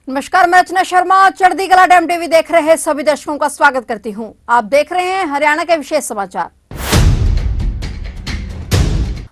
नमस्कार, मैं रचना शर्मा। चढ़ती कला टाइम टीवी देख रहे सभी दर्शकों का स्वागत करती हूं। आप देख रहे हैं हरियाणा के विशेष समाचार।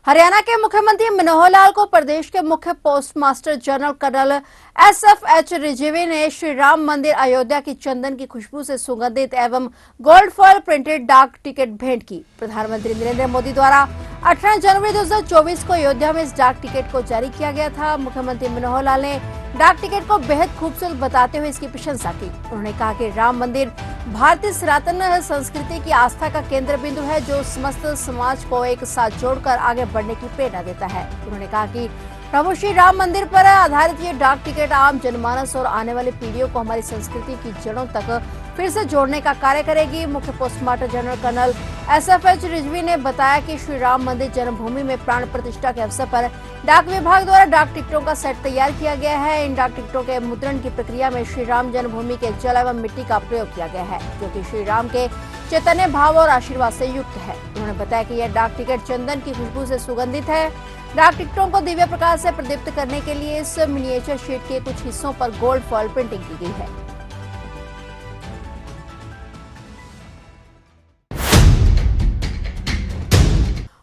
हरियाणा के मुख्यमंत्री मनोहर लाल को प्रदेश के मुख्य postmaster general colonel SF Rizvi ने श्री राम मंदिर अयोध्या की चंदन की खुशबू से सुगंधित एवं गोल्ड फॉयल प्रिंटेड डाक टिकट भेंट की। प्रधानमंत्री नरेंद्र मोदी द्वारा 18 जनवरी 2024 को अयोध्या में इस डाक टिकट को जारी किया गया था। मुख्यमंत्री मनोहर लाल ने डाक टिकट को बेहद खूबसूरत बताते हुए इसकी प्रशंसा की। उन्होंने कहा कि राम मंदिर भारतीय सनातन संस्कृति की आस्था का केंद्र बिंदु है, जो समस्त समाज को एक साथ जोड़कर आगे बढ़ने की प्रेरणा देता है। उन्होंने कहा कि प्रभु श्री राम मंदिर पर आधारित ये डाक टिकट आम जनमानस और आने वाली पीढ़ियों को हमारी संस्कृति की जड़ों तक फिर से जोड़ने का कार्य करेगी। मुख्य postmaster general colonel SF Rizvi ने बताया कि श्री राम मंदिर जन्मभूमि में प्राण प्रतिष्ठा के अवसर पर डाक विभाग द्वारा डाक टिकटों का सेट तैयार किया गया है। इन डाक टिकटों के मुद्रण की प्रक्रिया में श्री राम जन्मभूमि के जल एवं मिट्टी का प्रयोग किया गया है, जो कि श्री राम के चैतन्य भाव और आशीर्वाद से युक्त है। उन्होंने बताया कि यह डाक टिकट चंदन की खुशबू से सुगंधित है। डाक टिकटों को दिव्य प्रकाश से प्रदीप्त करने के लिए इस मिनिएचर शीट के कुछ हिस्सों पर गोल्ड फॉयल प्रिंटिंग की गई है।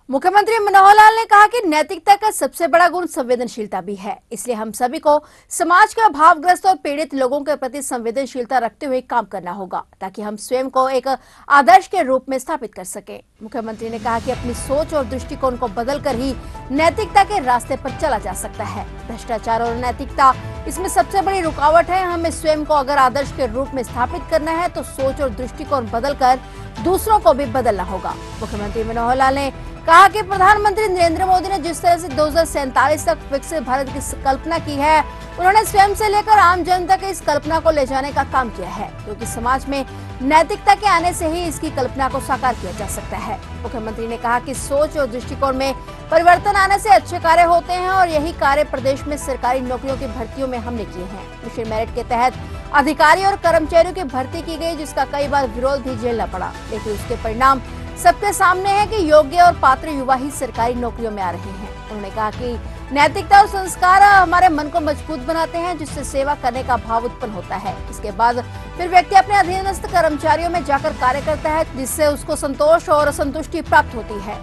मुख्यमंत्री मनोहर लाल ने कहा कि नैतिकता का सबसे बड़ा गुण संवेदनशीलता भी है, इसलिए हम सभी को समाज के अभावग्रस्त और पीड़ित लोगों के प्रति संवेदनशीलता रखते हुए काम करना होगा, ताकि हम स्वयं को एक आदर्श के रूप में स्थापित कर सकें। मुख्यमंत्री ने कहा कि अपनी सोच और दृष्टिकोण को बदलकर ही नैतिकता के रास्ते पर चला जा सकता है। भ्रष्टाचार और नैतिकता इसमें सबसे बड़ी रुकावट है। हमें स्वयं को अगर आदर्श के रूप में स्थापित करना है तो सोच और दृष्टिकोण बदलकर दूसरों को भी बदलना होगा। मुख्यमंत्री मनोहर लाल ने कहा कि प्रधानमंत्री नरेंद्र मोदी ने जिस तरह से 2047 तक विकसित भारत की कल्पना की है, उन्होंने स्वयं से लेकर आम जनता तक इस कल्पना को ले जाने का काम किया है, क्योंकि समाज में नैतिकता के आने से ही इसकी कल्पना को साकार किया जा सकता है। मुख्यमंत्री ने कहा कि सोच और दृष्टिकोण में परिवर्तन आने से अच्छे कार्य होते हैं, और यही कार्य प्रदेश में सरकारी नौकरियों की भर्तियों में हमने किए हैं। मिशन मेरिट के तहत अधिकारी और कर्मचारियों की भर्ती की गई, जिसका कई बार विरोध भी झेलना पड़ा, लेकिन उसके परिणाम सबके सामने है कि योग्य और पात्र युवा ही सरकारी नौकरियों में आ रहे हैं। उन्होंने कहा कि नैतिकता और संस्कार हमारे मन को मजबूत बनाते हैं, जिससे सेवा करने का भाव उत्पन्न होता है। इसके बाद फिर व्यक्ति अपने अधीनस्थ कर्मचारियों में जाकर कार्य करता है, जिससे उसको संतोष और संतुष्टि प्राप्त होती है।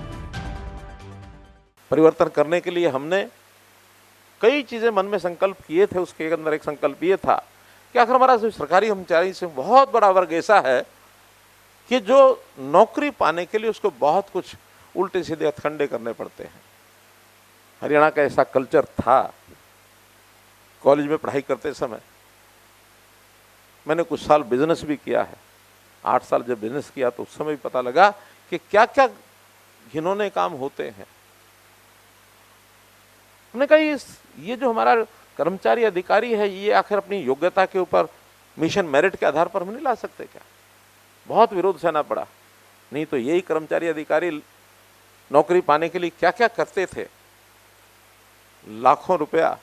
परिवर्तन करने के लिए हमने कई चीजें मन में संकल्प किए थे। उसके अंदर एक संकल्प ये था कि आखिर हमारा सरकारी कर्मचारी से बहुत बड़ा वर्ग ऐसा है कि जो नौकरी पाने के लिए उसको बहुत कुछ उल्टे सीधे हथकंडे करने पड़ते हैं। हरियाणा का ऐसा कल्चर था। कॉलेज में पढ़ाई करते समय मैंने कुछ साल बिजनेस भी किया है। 8 साल जब बिजनेस किया तो उस समय भी पता लगा कि क्या क्या घिनौने काम होते हैं। हमने कहा ये जो हमारा कर्मचारी अधिकारी है, ये आखिर अपनी योग्यता के ऊपर मिशन मेरिट के आधार पर हम नहीं ला सकते क्या? बहुत विरोध सहना पड़ा। नहीं तो यही कर्मचारी अधिकारी नौकरी पाने के लिए क्या क्या करते थे, लाखों रुपया,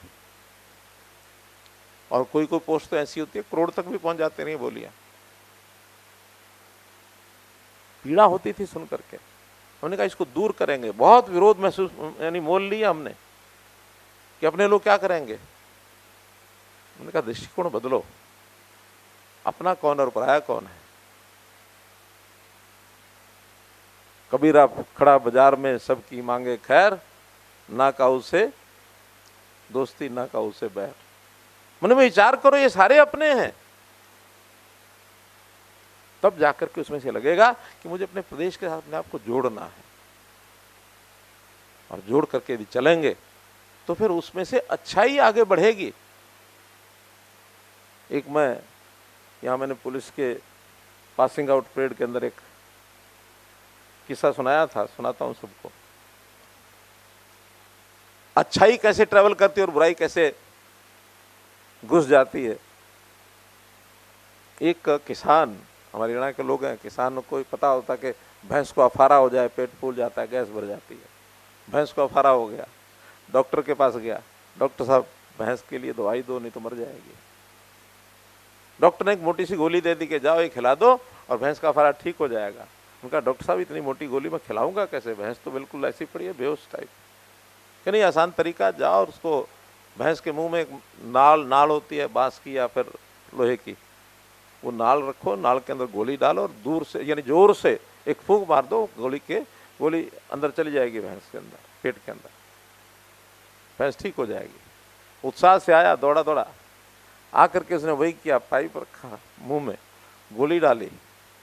और कोई कोई पोस्ट तो ऐसी होती है करोड़ तक भी पहुंच जाते नहीं बोलियां। पीड़ा होती थी सुन करके। हमने कहा इसको दूर करेंगे। बहुत विरोध महसूस यानी मोल लिया हमने कि अपने लोग क्या करेंगे। हमने कहा दृष्टिकोण बदलो, अपना कौन और पराया कौन है। कबीरा खड़ा बाजार में सबकी मांगे खैर, ना काऊ से दोस्ती ना काऊ से बैर। मन में विचार करो, ये सारे अपने हैं, तब जाकर के उसमें से लगेगा कि मुझे अपने प्रदेश के साथ अपने आप को जोड़ना है। और जोड़ करके यदि चलेंगे तो फिर उसमें से अच्छाई आगे बढ़ेगी। एक मैंने पुलिस के पासिंग आउट परेड के अंदर एक किस्सा सुनाया था, सुनाता हूं सबको। अच्छाई कैसे ट्रेवल करती है और बुराई कैसे घुस जाती है। एक किसान, हमारे हरियाणा के लोग हैं, किसानों को पता होता कि भैंस को अफारा हो जाए, पेट फूल जाता है, गैस भर जाती है। भैंस को अफारा हो गया, डॉक्टर के पास गया। डॉक्टर साहब भैंस के लिए दवाई दो, नहीं तो मर जाएगी। डॉक्टर ने एक मोटी सी गोली दे दी कि जाओ ये खिला दो और भैंस का अफारा ठीक हो जाएगा। उनका डॉक्टर साहब इतनी मोटी गोली मैं खिलाऊंगा कैसे, भैंस तो बिल्कुल ऐसी पड़ी है बेहोश टाइप। कि नहीं, आसान तरीका, जाओ और उसको भैंस के मुंह में एक नाल होती है बांस की या फिर लोहे की, वो नाल रखो, नाल के अंदर गोली डालो और दूर से यानी जोर से एक फूंक मार दो, गोली अंदर चली जाएगी भैंस के अंदर, पेट के अंदर, भैंस ठीक हो जाएगी। उत्साह से आया, दौड़ा आकर के उसने वही किया, पाइप रखा, मुंह में गोली डाली,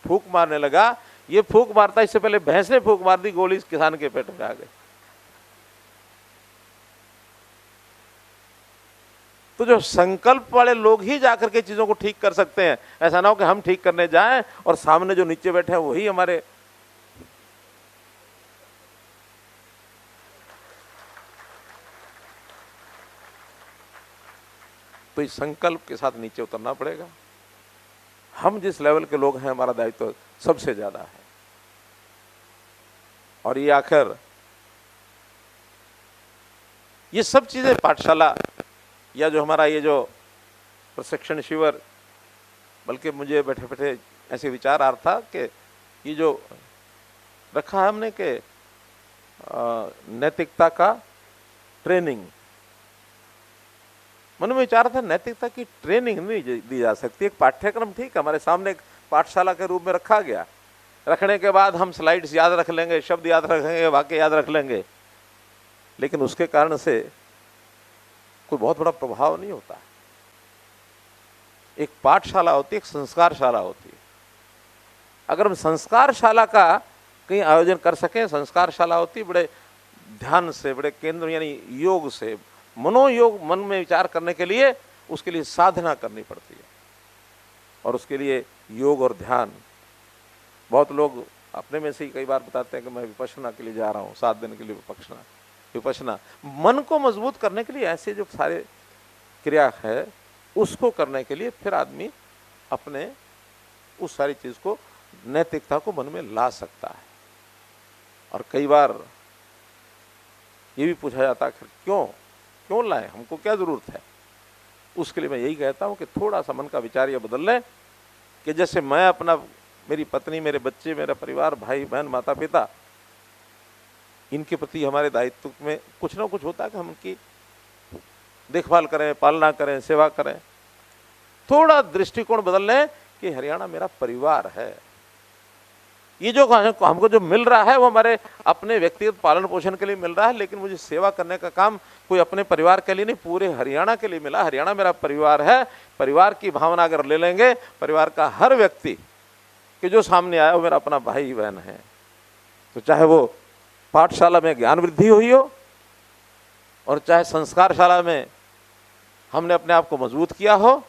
फूंक मारने लगा। ये फूंक मारता, इससे पहले भैंस ने फूंक मार दी, गोली किसान के पेट में आ गई। तो जो संकल्प वाले लोग ही जाकर के चीजों को ठीक कर सकते हैं। ऐसा ना हो कि हम ठीक करने जाएं और सामने जो नीचे बैठे हैं वही हमारे तो इस संकल्प के साथ नीचे उतरना पड़ेगा। हम जिस लेवल के लोग हैं, हमारा दायित्व सबसे ज्यादा है। और ये आखिर ये सब चीजें पाठशाला या जो हमारा ये जो प्रशिक्षण शिविर, बल्कि मुझे बैठे बैठे ऐसे विचार आ रहा था कि ये जो रखा है हमने कि नैतिकता का ट्रेनिंग, मन में विचार था नैतिकता की ट्रेनिंग नहीं दी जा सकती। एक पाठ्यक्रम ठीक हमारे सामने एक पाठशाला के रूप में रखा गया, रखने के बाद हम स्लाइड्स याद रख लेंगे, शब्द याद रखेंगे, वाक्य याद रख लेंगे, लेकिन उसके कारण से कोई बहुत बड़ा प्रभाव नहीं होता। एक पाठशाला होती है, एक संस्कारशाला होती है। अगर हम संस्कारशाला का कहीं आयोजन कर सकें, संस्कारशाला होती है बड़े ध्यान से, बड़े केंद्र यानी योग से, मनोयोग, मन में विचार करने के लिए उसके लिए साधना करनी पड़ती है। और उसके लिए योग और ध्यान, बहुत लोग अपने में से ही कई बार बताते हैं कि मैं विपश्यना के लिए जा रहा हूँ, 7 दिन के लिए विपश्यना। मन को मजबूत करने के लिए ऐसे जो सारे क्रिया है उसको करने के लिए फिर आदमी अपने उस सारी चीज को, नैतिकता को मन में ला सकता है। और कई बार ये भी पूछा जाता है क्यों लाए, हमको क्या जरूरत है। उसके लिए मैं यही कहता हूं कि थोड़ा सा मन का विचार ये बदल लें कि जैसे मैं अपना, मेरी पत्नी, मेरे बच्चे, मेरा परिवार, भाई बहन, माता पिता, इनके प्रति हमारे दायित्व में कुछ ना कुछ होता है कि हम उनकी देखभाल करें, पालना करें, सेवा करें। थोड़ा दृष्टिकोण बदल लें कि हरियाणा मेरा परिवार है। ये जो हमको जो मिल रहा है वो हमारे अपने व्यक्तिगत पालन पोषण के लिए मिल रहा है, लेकिन मुझे सेवा करने का काम कोई अपने परिवार के लिए नहीं, पूरे हरियाणा के लिए मिला। हरियाणा मेरा परिवार है। परिवार की भावना अगर ले लेंगे, परिवार का हर व्यक्ति कि जो सामने आया वो मेरा अपना भाई बहन है। तो चाहे वो पाठशाला में ज्ञान वृद्धि हुई हो और चाहे संस्कारशाला में हमने अपने आप को मजबूत किया हो,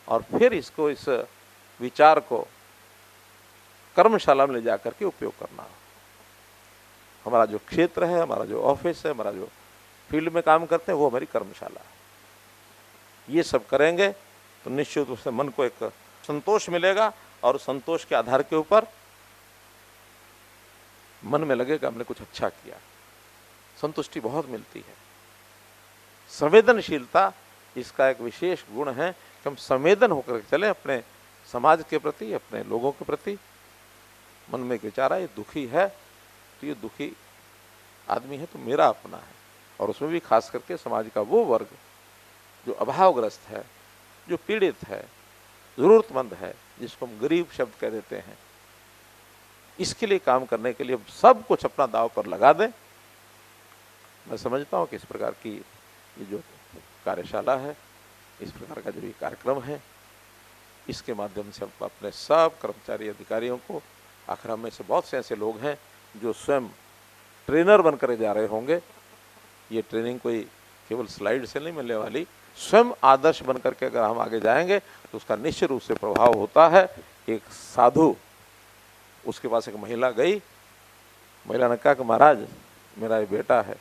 और फिर इसको, इस विचार को कर्मशाला में ले जाकर के उपयोग करना हो। हमारा जो क्षेत्र है, हमारा जो ऑफिस है, हमारा जो फील्ड में काम करते हैं, वो हमारी कर्मशाला है। ये सब करेंगे तो निश्चित रूप से मन को एक संतोष मिलेगा, और संतोष के आधार के ऊपर मन में लगेगा हमने कुछ अच्छा किया, संतुष्टि बहुत मिलती है। संवेदनशीलता इसका एक विशेष गुण है कि हम संवेदन होकर चले अपने समाज के प्रति, अपने लोगों के प्रति। मन में एक विचार है, ये दुखी है तो ये दुखी आदमी है तो मेरा अपना है, और उसमें भी खास करके समाज का वो वर्ग जो अभावग्रस्त है, जो पीड़ित है, जरूरतमंद है, जिसको हम गरीब शब्द कह देते हैं, इसके लिए काम करने के लिए सब कुछ अपना दांव पर लगा दें। मैं समझता हूँ कि इस प्रकार की ये जो कार्यशाला है, इस प्रकार का जो ये कार्यक्रम है, इसके माध्यम से हम अपने सब कर्मचारी अधिकारियों को, आखिर हम में से बहुत से ऐसे लोग हैं जो स्वयं ट्रेनर बनकर जा रहे होंगे। ये ट्रेनिंग कोई केवल स्लाइड से नहीं मिलने वाली, स्वयं आदर्श बनकर के अगर हम आगे जाएंगे तो उसका निश्चित रूप से प्रभाव होता है। एक साधु, उसके पास एक महिला गई, महिला ने कहा कि महाराज मेरा ये बेटा है,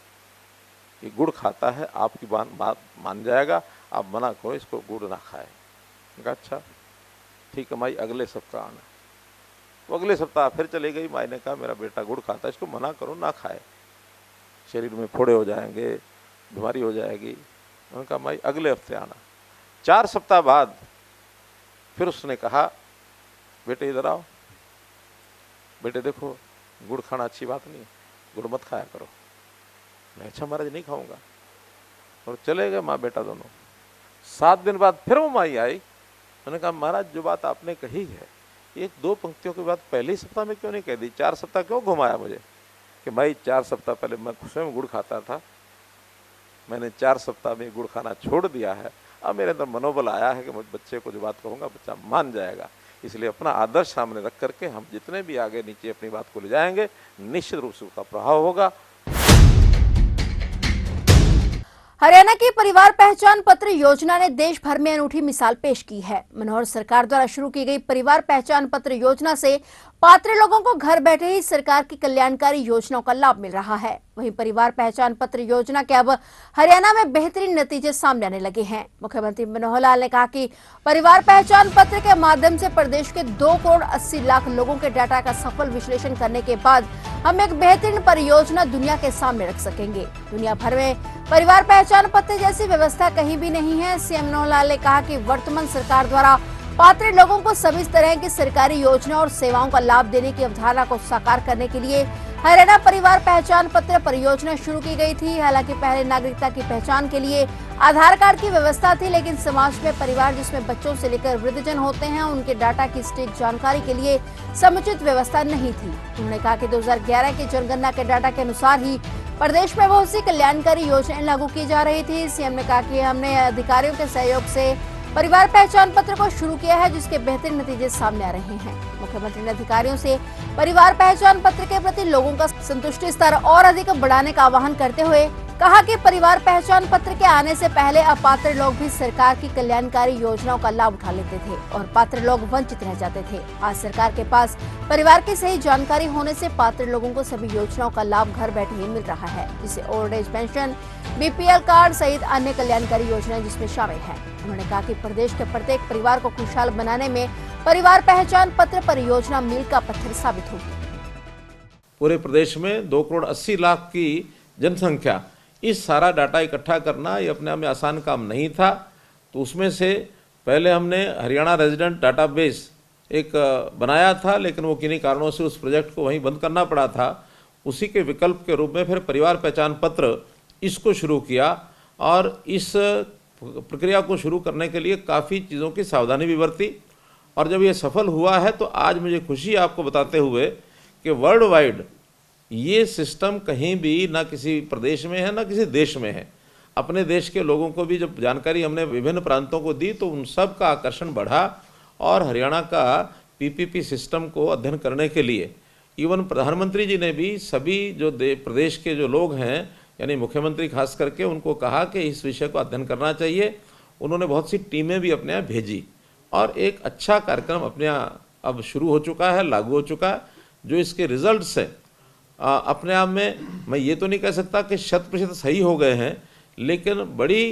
ये गुड़ खाता है, आपकी बात मान जाएगा, आप मना करो इसको गुड़ ना खाए। कहा अच्छा ठीक है माई, अगले सप्ताह आना। वो अगले सप्ताह फिर चली गई। माई ने कहा मेरा बेटा गुड़ खाता है, इसको मना करो ना खाए, शरीर में फोड़े हो जाएंगे, बीमारी हो जाएगी। उन्होंने कहा माई अगले हफ्ते आना। 4 सप्ताह बाद फिर उसने कहा बेटे इधर आओ, बेटे देखो गुड़ खाना अच्छी बात नहीं है, गुड़ मत खाया करो। मैं अच्छा महाराज नहीं खाऊंगा। और चले गए माँ बेटा दोनों। 7 दिन बाद फिर वो माई आई। मैंने कहा महाराज जो बात आपने कही है, ये 2 पंक्तियों की बात पहले ही सप्ताह में क्यों नहीं कह दी? 4 सप्ताह क्यों घुमाया मुझे? कि भाई 4 सप्ताह पहले मैं स्वयं गुड़ खाता था, मैंने 4 सप्ताह में गुड़ खाना छोड़ दिया है। अब मेरे अंदर मनोबल आया है कि मुझ बच्चे को जो बात कहूँगा बच्चा मान जाएगा। इसलिए अपना आदर्श सामने रख करके हम जितने भी आगे नीचे अपनी बात को ले जाएंगे, निश्चित रूप से उसका प्रभाव होगा। हरियाणा की परिवार पहचान पत्र योजना ने देश भर में अनूठी मिसाल पेश की है। मनोहर सरकार द्वारा शुरू की गई परिवार पहचान पत्र योजना से पात्र लोगों को घर बैठे ही सरकार की कल्याणकारी योजनाओं का लाभ मिल रहा है। वहीं परिवार पहचान पत्र योजना के अब हरियाणा में बेहतरीन नतीजे सामने आने लगे हैं। मुख्यमंत्री मनोहर लाल ने कहा कि परिवार पहचान पत्र के माध्यम से प्रदेश के 2 करोड़ 80 लाख लोगों के डाटा का सफल विश्लेषण करने के बाद हम एक बेहतरीन परियोजना दुनिया के सामने रख सकेंगे। दुनिया भर में परिवार पहचान पत्र जैसी व्यवस्था कहीं भी नहीं है। सीएम मनोहर लाल ने कहा कि वर्तमान सरकार द्वारा पात्र लोगों को सभी तरह की सरकारी योजना और सेवाओं का लाभ देने की अवधारणा को साकार करने के लिए हरियाणा परिवार पहचान पत्र परियोजना शुरू की गई थी। हालांकि पहले नागरिकता की पहचान के लिए आधार कार्ड की व्यवस्था थी, लेकिन समाज में परिवार जिसमें बच्चों से लेकर वृद्धजन होते हैं, उनके डाटा की सटीक जानकारी के लिए समुचित व्यवस्था नहीं थी। उन्होंने कहा कि 2011 की जनगणना के डाटा के अनुसार ही प्रदेश में बहुत सी कल्याणकारी योजनाएं लागू की जा रही थी। सीएम ने कहा कि हमने अधिकारियों के सहयोग से परिवार पहचान पत्र को शुरू किया है, जिसके बेहतरीन नतीजे सामने आ रहे हैं। मुख्यमंत्री ने अधिकारियों से परिवार पहचान पत्र के प्रति लोगों का संतुष्टि स्तर और अधिक बढ़ाने का आह्वान करते हुए कहा कि परिवार पहचान पत्र के आने से पहले अपात्र लोग भी सरकार की कल्याणकारी योजनाओं का लाभ उठा लेते थे और पात्र लोग वंचित रह जाते थे। आज सरकार के पास परिवार की सही जानकारी होने से पात्र लोगों को सभी योजनाओं का लाभ घर बैठे ही मिल रहा है, जिसे old age pension, BPL card सहित अन्य कल्याणकारी योजनाएं जिसमें शामिल है। उन्होंने कहा कि प्रदेश के प्रत्येक परिवार को खुशहाल बनाने में परिवार पहचान पत्र परियोजना मील का पत्थर साबित होगी। पूरे प्रदेश में 2 करोड़ 80 लाख की जनसंख्या, इस सारा डाटा इकट्ठा करना ये अपने आप में आसान काम नहीं था। तो उसमें से पहले हमने हरियाणा रेजिडेंट डाटाबेस एक बनाया था, लेकिन वो किन्हीं कारणों से उस प्रोजेक्ट को वहीं बंद करना पड़ा था। उसी के विकल्प के रूप में फिर परिवार पहचान पत्र इसको शुरू किया और इस प्रक्रिया को शुरू करने के लिए काफ़ी चीज़ों की सावधानी भी बरती। और जब ये सफल हुआ है तो आज मुझे खुशी है आपको बताते हुए कि वर्ल्ड वाइड ये सिस्टम कहीं भी ना किसी प्रदेश में है ना किसी देश में है। अपने देश के लोगों को भी जब जानकारी हमने विभिन्न प्रांतों को दी तो उन सब का आकर्षण बढ़ा और हरियाणा का पीपीपी सिस्टम को अध्ययन करने के लिए इवन प्रधानमंत्री जी ने भी सभी जो प्रदेश के जो लोग हैं यानी मुख्यमंत्री खास करके उनको कहा कि इस विषय को अध्ययन करना चाहिए। उन्होंने बहुत सी टीमें भी अपने यहाँ भेजी और एक अच्छा कार्यक्रम अपने यहाँ अब शुरू हो चुका है, लागू हो चुका है। जो इसके रिजल्ट्स हैं अपने आप में मैं ये तो नहीं कह सकता कि 100% सही हो गए हैं, लेकिन बड़ी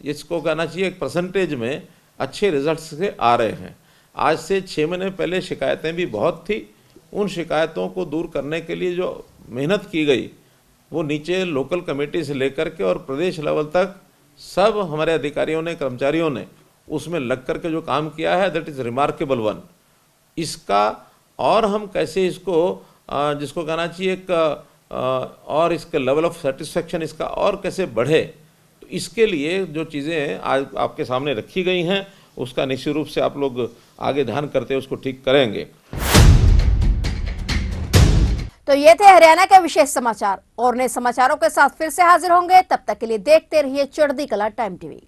इसको कहना चाहिए एक परसेंटेज में अच्छे रिजल्ट्स से आ रहे हैं। आज से 6 महीने पहले शिकायतें भी बहुत थी। उन शिकायतों को दूर करने के लिए जो मेहनत की गई वो नीचे लोकल कमेटी से लेकर के और प्रदेश लेवल तक सब हमारे अधिकारियों ने, कर्मचारियों ने उसमें लग कर के जो काम किया है दैट इज़ रिमार्केबल वन। इसका और हम कैसे इसको जिसको कहना चाहिए एक और इसका लेवल ऑफ सेटिस्फेक्शन इसका और कैसे बढ़े, तो इसके लिए जो चीज़ें आज आपके सामने रखी गई हैं उसका निश्चित रूप से आप लोग आगे ध्यान करते उसको ठीक करेंगे। तो ये थे हरियाणा के विशेष समाचार और नए समाचारों के साथ फिर से हाजिर होंगे। तब तक के लिए देखते रहिए चढ़ती कला टाइम टीवी।